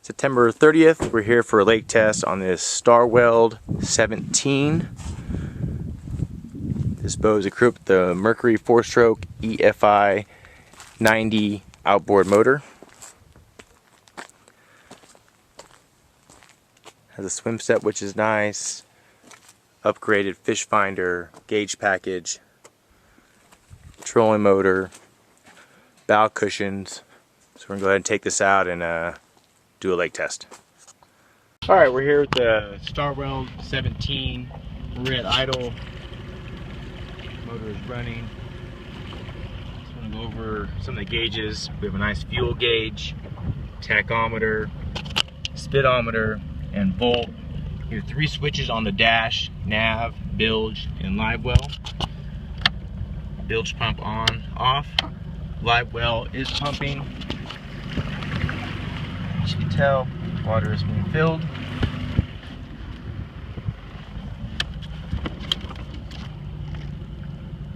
September 30th, we're here for a lake test on this Starweld 17. This boat is equipped with the Mercury 4-stroke EFI 90 outboard motor. Has a swim set, which is nice. Upgraded fish finder, gauge package, trolling motor, bow cushions. So we're gonna go ahead and take this out and do a lake test. All right, we're here with the Starweld 17. We're at idle. Motor is running. Just want to go over some of the gauges. We have a nice fuel gauge, tachometer, speedometer, and volt. Here are 3 switches on the dash: nav, bilge, and live well. Bilge pump on, off. Live well is pumping. As you can tell, water is being filled.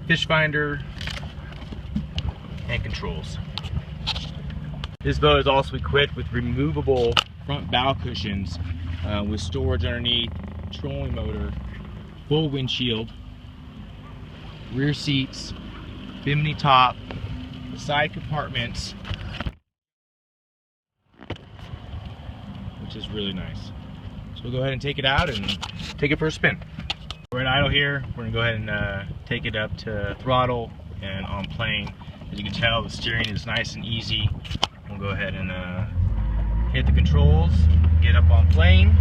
Fish finder and controls. This boat is also equipped with removable front bow cushions with storage underneath, trolling motor, full windshield, rear seats, bimini top, side compartments, which is really nice. So we'll go ahead and take it out and take it for a spin. We're at idle here. We're gonna go ahead and take it up to throttle and on plane. As you can tell, the steering is nice and easy. We'll go ahead and hit the controls, get up on plane.